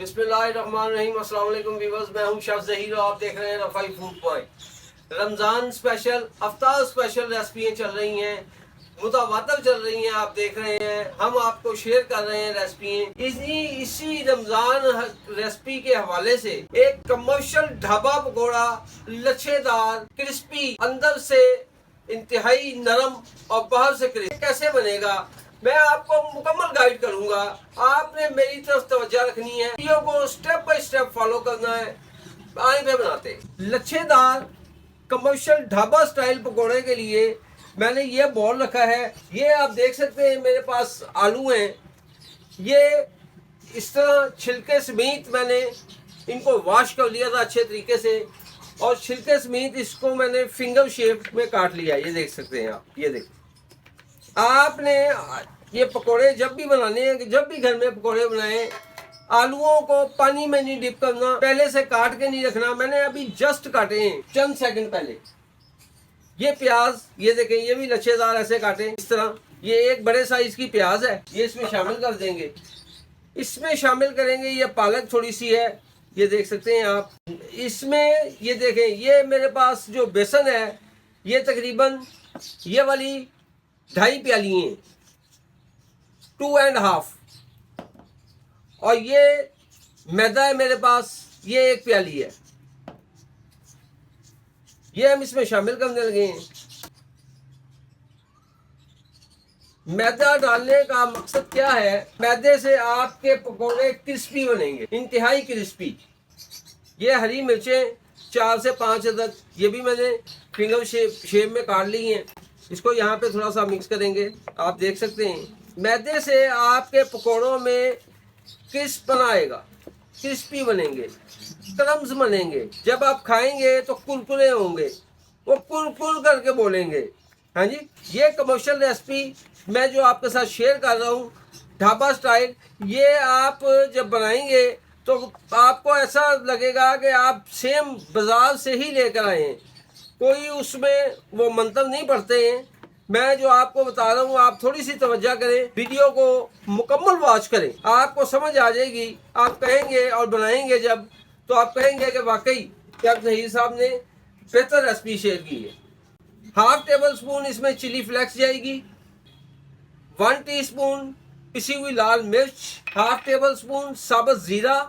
बिस्मिल्लाहिर्रहमानिर्रहीम। अस्सलाम वालेकुम व्यूअर्स, मैं हूं शेफ ज़हीर और आप देख रहे हैं Rafai food point. Ramzan special, iftar special रेसिपियाँ चल रही हैं, मुतवातर चल रही हैं। आप देख रहे हैं, हम आपको शेयर कर रहे हैं रेसिपियाँ। इसी रमज़ान रेसिपी के हवाले से एक कमर्शियल ढाबा पकौड़ा, लच्छेदार, क्रिस्पी, अंदर से इंतहाई नरम और बाहर से क्रिस्पी कैसे बनेगा, मैं आपको मुकम्मल गाइड करूंगा। आपने मेरी तरफ तवज्जो रखनी है, वीडियो को स्टेप बाय स्टेप फॉलो करना है। आए पे बनाते हैं लच्छेदार कमर्शियल ढाबा स्टाइल पकोड़े के लिए मैंने ये बॉल रखा है। ये आप देख सकते हैं, मेरे पास आलू हैं। ये इस तरह छिलके समेत मैंने इनको वॉश कर लिया था अच्छे तरीके से, और छिलके समेत इसको मैंने फिंगर शेप में काट लिया। ये देख सकते हैं आप, ये देख। आपने ये पकोड़े जब भी बनाने हैं, जब भी घर में पकोड़े बनाएं, आलूओं को पानी में नहीं डिप करना, पहले से काट के नहीं रखना। मैंने अभी जस्ट काटे हैं चंद सेकंड पहले। ये प्याज, ये देखें, ये भी लच्छेदार ऐसे काटे इस तरह। ये एक बड़े साइज की प्याज है, ये इसमें शामिल कर देंगे। इसमें शामिल करेंगे ये पालक थोड़ी सी है, ये देख सकते हैं आप। इसमें ये देखें, ये मेरे पास जो बेसन है, ये तकरीबन ये वाली 2.5 प्याली हैं, 2.5। और ये मैदा है मेरे पास, ये 1 प्याली है। ये हम इसमें शामिल करने लगे हैं। मैदा डालने का मकसद क्या है? मैदे से आपके पकोड़े क्रिस्पी बनेंगे, इंतहाई क्रिस्पी। ये हरी मिर्चें 4 से 5 अदद, ये भी मैंने फिंगर शेप में काट ली हैं। इसको यहाँ पे थोड़ा सा मिक्स करेंगे। आप देख सकते हैं, मैदे से आपके पकोड़ों में क्रिस्प बनाएगा, क्रिस्पी बनेंगे, क्रम्स बनेंगे। जब आप खाएंगे तो कुरकुरे होंगे, वो कुरकुर करके बोलेंगे। हाँ जी, ये कमर्शियल रेसिपी मैं जो आपके साथ शेयर कर रहा हूँ, ढाबा स्टाइल, ये आप जब बनाएंगे तो आपको ऐसा लगेगा कि आप सेम बाजार से ही लेकर आए हैं। कोई उसमें वो मंत्र नहीं पढ़ते हैं। मैं जो आपको बता रहा हूँ, आप थोड़ी सी तवज्जो करें, वीडियो को मुकम्मल वॉच करें, आपको समझ आ जाएगी। आप कहेंगे और बनाएंगे जब, तो आप कहेंगे कि वाकई शेफ ज़हीर साहब ने बेहतर रेसिपी शेयर की है। 1/2 टेबल स्पून इसमें चिली फ्लेक्स जाएगी, 1 टीस्पून पिसी हुई लाल मिर्च, 1/2 टेबल स्पून साबुत जीरा,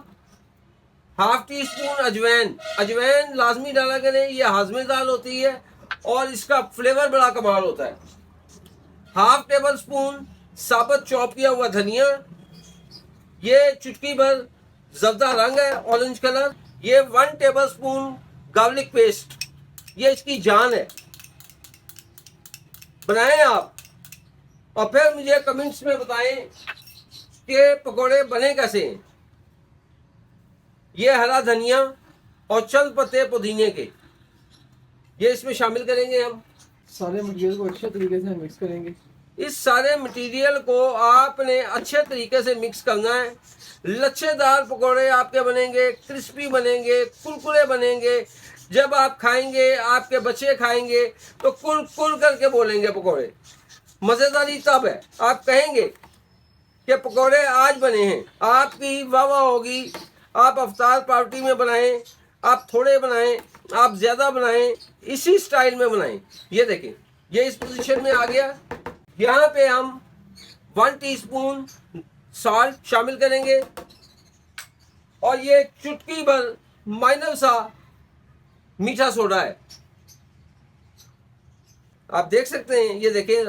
1/2 टीस्पून अजवैन। अजवैन लाजमी डाला करें, ये हाजमेदार होती है और इसका फ्लेवर बड़ा कमाल होता है। 1/2 टेबल स्पून साबुत चॉप किया हुआ धनिया, ये चुटकी भर जर्दा रंग है, ऑरेंज कलर। ये 1 टेबल स्पून गार्लिक पेस्ट, ये इसकी जान है। बनाएं आप, और फिर मुझे कमेंट्स में बताएं कि पकोड़े बने कैसे हैं। ये हरा धनिया और चंद पत्ते पुदीने के, ये इसमें शामिल करेंगे। हम सारे मटेरियल को अच्छे तरीके से मिक्स करेंगे। इस सारे मटेरियल को आपने अच्छे तरीके से मिक्स करना है। लच्छेदार पकोड़े आपके बनेंगे, क्रिस्पी बनेंगे, कुरकुरे बनेंगे। जब आप खाएंगे, आपके बच्चे खाएंगे तो कुर करके बोलेंगे पकोड़े। मज़ेदारी तब है, आप कहेंगे कि पकोड़े आज बने हैं, आपकी वाह वाह होगी। आप अफ्तार पार्टी में बनाएं, आप थोड़े बनाएं, आप ज़्यादा बनाएं, इसी स्टाइल में बनाएं। ये देखें, ये इस पोजीशन में आ गया। यहाँ पे हम 1 टीस्पून सॉल्ट शामिल करेंगे, और ये चुटकी भर माइनर सा मीठा सोडा है। आप देख सकते हैं, ये देखें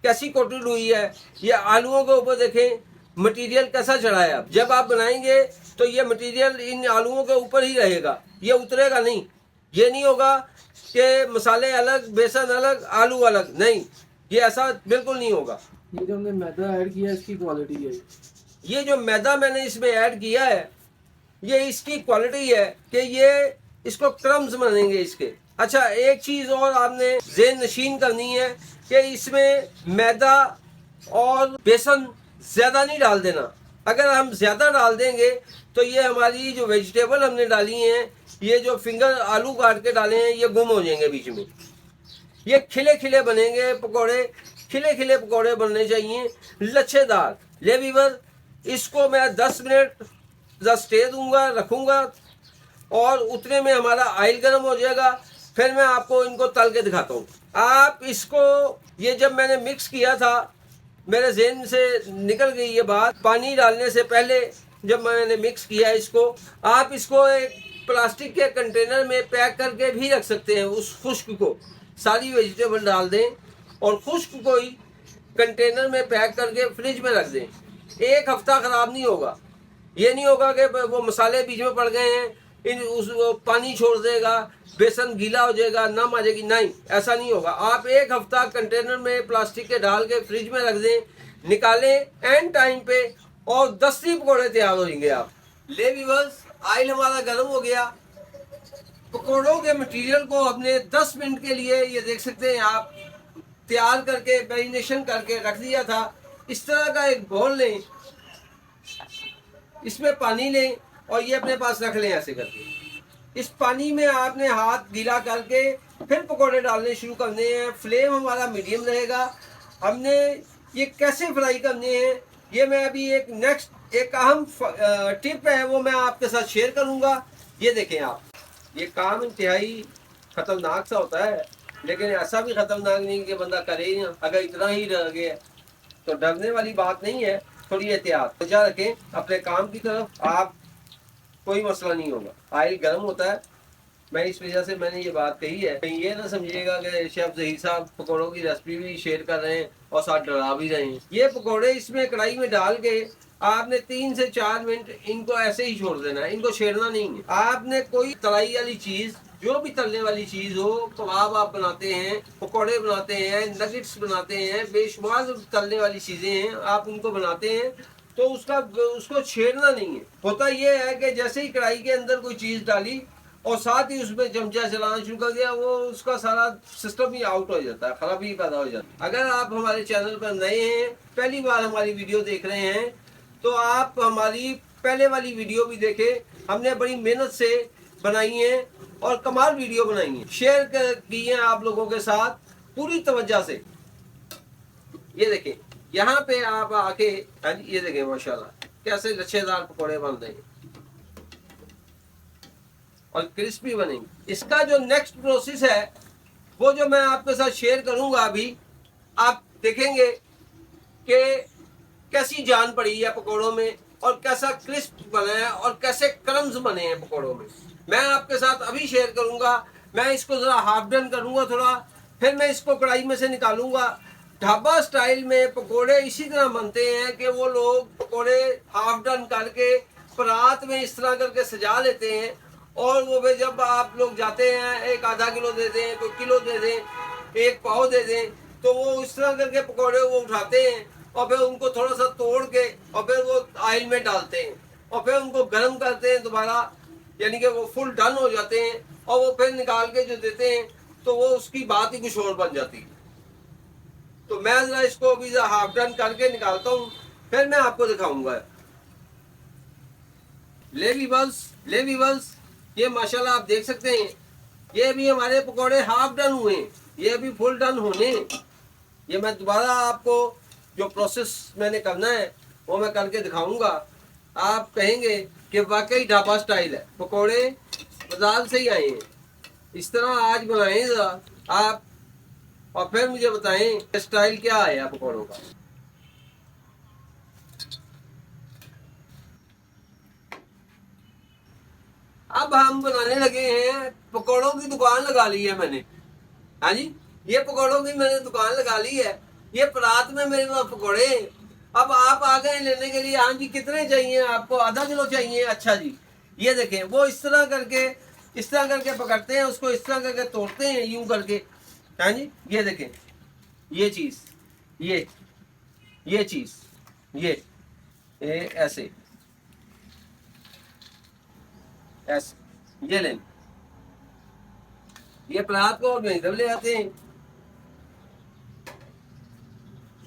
कैसी कोटेड हुई है। ये आलूओं के ऊपर देखें मटेरियल कैसा चढ़ा है। आप जब आप बनाएंगे तो ये मटेरियल इन आलूओं के ऊपर ही रहेगा, ये उतरेगा नहीं। ये नहीं होगा कि मसाले अलग, बेसन अलग, आलू अलग, नहीं, ये ऐसा बिल्कुल नहीं होगा। ये जो हमने मैदा ऐड किया है, इसकी क्वालिटी है। ये जो मैदा मैंने इसमें ऐड किया है, ये इसकी क्वालिटी है कि ये इसको क्रम्स बनेंगे इसके। अच्छा, एक चीज़ और आपने ज़हन नशीन करनी है कि इसमें मैदा और बेसन ज़्यादा नहीं डाल देना। अगर हम ज़्यादा डाल देंगे तो ये हमारी जो वेजिटेबल हमने डाली हैं, ये जो फिंगर आलू काट के डाले हैं, ये गुम हो जाएंगे बीच में। ये खिले खिले बनेंगे पकोड़े, खिले खिले पकोड़े बनने चाहिए, लच्छेदार। ले वीवर, इसको मैं 10 मिनट ज़रा स्टे दूंगा, रखूंगा, और उतने में हमारा ऑयल गर्म हो जाएगा। फिर मैं आपको इनको तल के दिखाता हूँ। आप इसको, ये जब मैंने मिक्स किया था मेरे ज़हन से निकल गई ये बात, पानी डालने से पहले जब मैंने मिक्स किया इसको, आप इसको एक प्लास्टिक के कंटेनर में पैक करके भी रख सकते हैं। उस खुश्क को सारी वेजिटेबल डाल दें और खुश्क को ही कंटेनर में पैक करके फ्रिज में रख दें। 1 हफ्ता ख़राब नहीं होगा। ये नहीं होगा कि वो मसाले बीच में पड़ गए हैं, वो पानी छोड़ देगा, बेसन गीला हो जाएगा, नम आ जाएगी, नहीं, ऐसा नहीं होगा। आप 1 हफ्ता कंटेनर में प्लास्टिक के डाल के फ्रिज में रख दें, निकालें एंड टाइम पे, और 10 ही पकौड़े तैयार हो जाएंगे आप। ले व्यूअर्स, ऑयल हमारा गर्म हो गया। पकौड़ों के मटेरियल को हमने 10 मिनट के लिए, ये देख सकते हैं आप, तैयार करके मैरिनेशन करके रख दिया था। इस तरह का एक बाउल लें, इसमें पानी लें और ये अपने पास रख लें ऐसे करके। इस पानी में आपने हाथ गीला करके फिर पकोड़े डालने शुरू करने हैं। फ्लेम हमारा मीडियम रहेगा। हमने ये कैसे फ्राई करने हैं, ये मैं अभी एक अहम टिप है वो मैं आपके साथ शेयर करूंगा। ये देखें आप, ये काम इंतहाई खतरनाक सा होता है, लेकिन ऐसा भी खतरनाक नहीं कि बंदा करे ही ना। अगर इतना ही रह गया तो डरने वाली बात नहीं है, थोड़ी एहतियात तवज्जो रखें अपने काम की तरफ, आप कोई मसला नहीं होगा। ऑयल गर्म होता है, मैं इस वजह से मैंने ये बात कही है। कहीं ये ना समझिएगा कि शेफ ज़हीर साहब पकौड़ों की रेसिपी भी शेयर कर रहे हैं और साथ डरा भी रहे हैं। ये पकौड़े इसमें कढ़ाई में डाल के आपने 3 से 4 मिनट इनको ऐसे ही छोड़ देना है, इनको छेड़ना नहीं है। आपने कोई तलाई वाली चीज़, जो भी तलने वाली चीज़ हो, कबाब आप बनाते हैं, पकौड़े बनाते हैं, नगेट्स बनाते हैं, बेशुमार तलने वाली चीज़ें हैं, आप उनको बनाते हैं, तो उसको छेड़ना नहीं है। होता ये है कि जैसे ही कढ़ाई के अंदर कोई चीज़ डाली और साथ ही उसमें चमचा चलाना शुरू कर दिया, वो उसका सारा सिस्टम ही आउट हो जाता है, खराबी पैदा हो जाती है। अगर आप हमारे चैनल पर नए हैं, पहली बार हमारी वीडियो देख रहे हैं, तो आप हमारी पहले वाली वीडियो भी देखें। हमने बड़ी मेहनत से बनाई है और कमाल वीडियो बनाई है, शेयर की है आप लोगों के साथ पूरी तवज्जो से। ये देखें, यहाँ पे आप आके, ये देखें माशाल्लाह कैसे लच्छेदार पकौड़े बन रहे हैं और क्रिस्पी बनेंगे। इसका जो नेक्स्ट प्रोसेस है वो जो मैं आपके साथ शेयर करूंगा अभी, आप देखेंगे कि कैसी जान पड़ी है पकौड़ों में और कैसा क्रिस्प बना है और कैसे क्रम्स बने हैं पकौड़ों में। मैं आपके साथ अभी शेयर करूंगा। मैं इसको ज़रा हाफ डन करूंगा थोड़ा, फिर मैं इसको कढ़ाई में से निकालूंगा। ढाबा स्टाइल में पकोड़े इसी तरह बनते हैं कि वो लोग पकोड़े हाफ डन करके परात में इस तरह करके सजा लेते हैं, और वो भी जब आप लोग जाते हैं, एक आधा किलो दे दें, कोई किलो दे दें, एक पाव दे दें, तो वो इस तरह करके पकोड़े वो उठाते हैं और फिर उनको थोड़ा सा तोड़ के और फिर वो ऑयल में डालते हैं और फिर उनको गर्म करते हैं दोबारा, यानी कि वो फुल डन हो जाते हैं और वो फिर निकाल के जो देते हैं, तो वो उसकी बात ही कुछ और बन जाती है। तो मैं जरा इसको अभी हाफ डन करके निकालता हूँ, फिर मैं आपको दिखाऊंगा। ले वीवर्स, ये माशाल्लाह आप देख सकते हैं, ये भी हमारे पकोड़े हाफ डन हुए हैं, ये अभी फुल डन होने। ये मैं दोबारा आपको जो प्रोसेस मैंने करना है वो मैं करके दिखाऊंगा। आप कहेंगे कि वाकई ढाबा स्टाइल है, पकोड़े बाजार से ही आए हैं। इस तरह आज बनाएं ज़रा आप, और फिर मुझे बताएं स्टाइल क्या है पकौड़ों का। अब हम बनाने लगे हैं, पकौड़ों की दुकान लगा ली है मैंने। हाँ जी, ये पकौड़ों की मैंने दुकान लगा ली है। ये परात में मेरे पास पकौड़े। अब आप आ गए लेने के लिए। हाँ जी, कितने चाहिए आपको? आधा किलो चाहिए? अच्छा जी, ये देखें, वो इस तरह करके पकड़ते हैं उसको, इस तरह करके तोड़ते हैं यूं करके। हाँ जी, ये देखें, ये चीज़, ये चीज़, ये ऐसे ये लें, ये परात को मैं इधर ले आते हैं,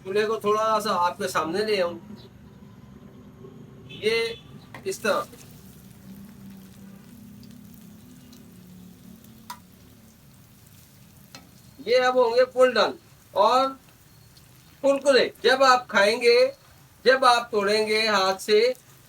चूल्हे को थोड़ा सा आपके सामने ले आऊं, ये इस तरह। ये अब होंगे फुल डन और कुरकुरे। जब आप खाएंगे, जब आप तोड़ेंगे हाथ से,